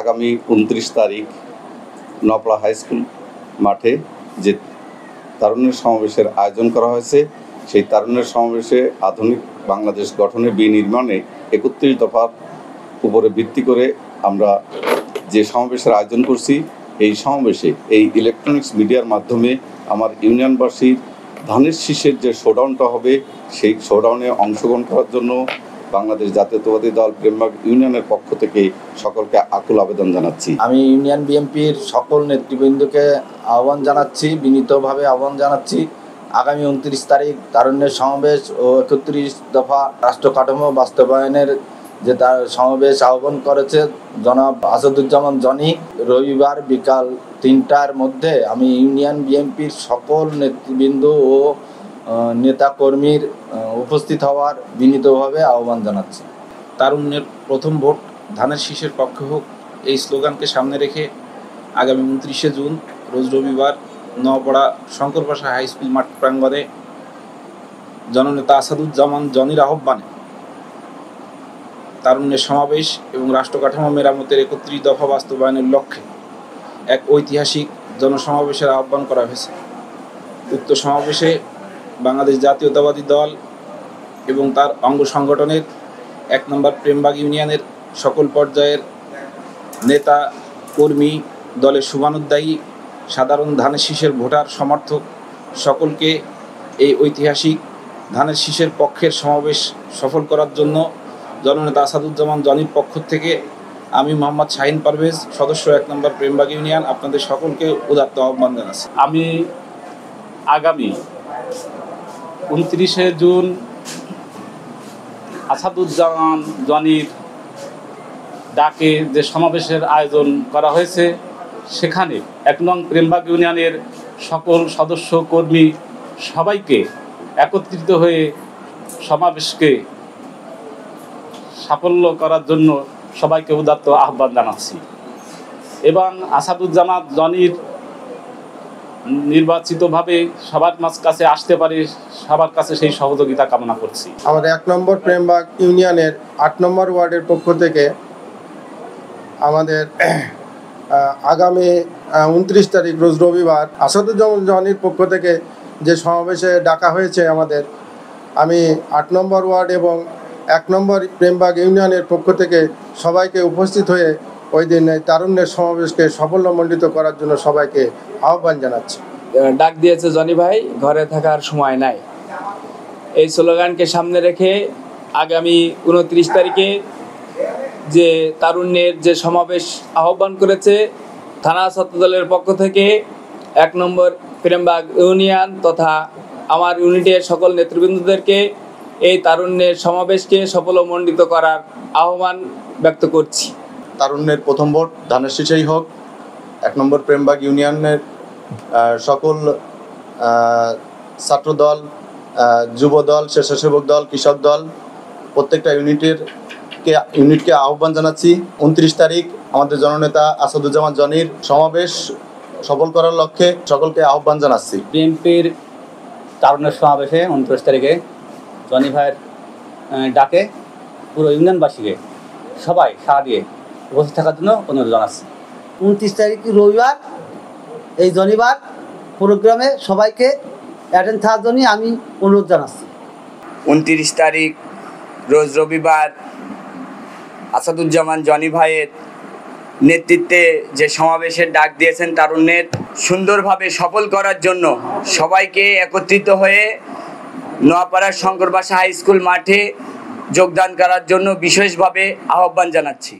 আগামী 29 তারিখ নপাড়া high school মাঠে যে তারুণ্যের সমাবেশের আয়োজন করা হয়েছে, সেই তারুণ্যের সমাবেশে আধুনিক বাংলাদেশ গঠনে বিনির্মাণে 31 দফার উপরে ভিত্তি করে আমরা যে সমাবেশের আয়োজন করছি, এই সমাবেশে এই ইলেকট্রনিক্স মিডিয়ার মাধ্যমে আমার ইউনিয়নবাসীর ধানের শীষের যে শোডাউনটা হবে, সেই শোডাউনে অংশগ্রহণ করার জন্য বাংলাদেশ জাতীয়তাবাদী দল প্রেমবাগ ইউনিয়নের পক্ষ থেকে সকলকে আকুল আবেদন জানাচ্ছি। আমি ইউনিয়ন বিএনপির সকল নেতৃবৃন্দকে আহ্বান জানাচ্ছি, বিনীতভাবে আহ্বান জানাচ্ছি। আগামী 29 তারিখ তারুণ্যের সমাবেশ ও 31 দফা রাষ্ট্র কাঠামো বাস্তবায়নের যে তার সমাবেশ আহ্বান করেছে জনাব আসাদুজ্জামান জনি, রবিবার বিকাল 3টার মধ্যে আমি ইউনিয়ন বিএনপির সকল নেতৃবৃন্দ ও নেতাকর্মীর উপস্থিত হওয়ার বিনীতভাবে আহ্বান জানাচ্ছি। তারুণ্যের প্রথম ভোট ধানের শীষের পক্ষে হোক, এই স্লোগানকে সামনে রেখে আগামী 29শে জুন রোজ রবিবার নওপাড়া শঙ্করপাশা হাই স্কুল মাঠ প্রাঙ্গণে জননেতা আসাদুজ্জামান জনির আহ্বানে তারুণ্যের সমাবেশ এবং রাষ্ট্র কাঠামো মেরামতের 31 দফা বাস্তবায়নের লক্ষ্যে এক ঐতিহাসিক জনসমাবেশের আহ্বান করা হয়েছে। উক্ত সমাবেশে বাংলাদেশ জাতীয়তাবাদী দল এবং তার অঙ্গ সংগঠনের 1 নম্বর প্রেমবাগ ইউনিয়নের সকল পর্যায়ের নেতা কর্মী, দলের শুভানুধ্যায়ী, সাধারণ ধানের শীষের ভোটার সমর্থক সকলকে এই ঐতিহাসিক ধানের শীষের পক্ষের সমাবেশ সফল করার জন্য জননেতা আসাদুজ্জামান জনির পক্ষ থেকে আমি মোহাম্মদ শাহিন পারভেজ, সদস্য 1 নম্বর প্রেমবাগ ইউনিয়ন, আপনাদের সকলকে উদাত্ত আহ্বান জানাচ্ছি। আমি আগামী 29শে জুন আসাদুজ্জামান জনির ডাকে যে সমাবেশের আয়োজন করা হয়েছে, সেখানে 1 নং প্রেমবাগ ইউনিয়নের সকল সদস্য কর্মী সবাইকে একত্রিত হয়ে সমাবেশকে সাফল্য করার জন্য সবাইকে উদাত্ত আহ্বান জানাচ্ছি এবং আসাদুজ্জামান জনির নির্বাচিতভাবে সবার কাছে আসতে পারে, সবার কাছে সেই সহযোগিতা কামনা করছি। আমাদের 1 নম্বর প্রেমবাগ ইউনিয়নের 8 নম্বর ওয়ার্ডের পক্ষ থেকে আমাদের আগামী 29 তারিখ রোজ রবিবার আসাদুজ্জামান জনির পক্ষ থেকে যে সমাবেশে ডাকা হয়েছে আমাদের, আমি 8 নম্বর ওয়ার্ড এবং 1 নম্বর প্রেমবাগ ইউনিয়নের পক্ষ থেকে সবাইকে উপস্থিত হয়ে ওই দিন তারুণ্যের সমাবেশকে সাফল্যমণ্ডিত করার জন্য সবাইকে আহ্বান জানাচ্ছি। ডাক দিয়েছে জনি ভাই, ঘরে থাকার সময় নাই। এই স্লোগানকে সামনে রেখে আগামী 29 তারিখে যে তারুণ্যের যে সমাবেশ আহ্বান করেছে থানা ছাত্র দলের পক্ষ থেকে 1 নম্বর প্রেমবাগ ইউনিয়ন তথা আমার ইউনিটের সকল নেতৃবৃন্দদেরকে এই তারুণ্যের সমাবেশকে সফলমণ্ডিত করার আহ্বান ব্যক্ত করছি। তারুণ্যের প্রথম ভোট ধানের শীষেই হোক। 1 নম্বর প্রেমবাগ ইউনিয়নের সকল ছাত্রদল, যুবদল, স্বেচ্ছাসেবক দল, কৃষক দল প্রত্যেকটা ইউনিটকে আহ্বান জানাচ্ছি 29 তারিখ আমাদের জননেতা আসাদুজ্জামান জনির সমাবেশ সফল করার লক্ষ্যে সকলকে আহ্বান জানাচ্ছি। বিএনপির তারুণ্যের সমাবেশে 29 তারিখে জনি ভাইয়ের ডাকে পুরো ইউনিয়নবাসীকে সবাই সাড়া দিয়ে উপস্থিত থাকার জন্য অনুরোধ জানাচ্ছি। 29 তারিখ রবিবার এই জনিবার প্রোগ্রামে সবাইকে অ্যাটেন্ড থাকার জন্য আমি অনুরোধ জানাচ্ছি। 29 তারিখ রোজ রবিবার আসাদুজ্জামান জনি ভাইয়ের নেতৃত্বে যে সমাবেশের ডাক দিয়েছেন তারুণ্যের, সুন্দরভাবে সফল করার জন্য সবাইকে একত্রিত হয়ে নোয়াপাড়ার শঙ্করপাশা হাই স্কুল মাঠে যোগদান করার জন্য বিশেষভাবে আহ্বান জানাচ্ছি।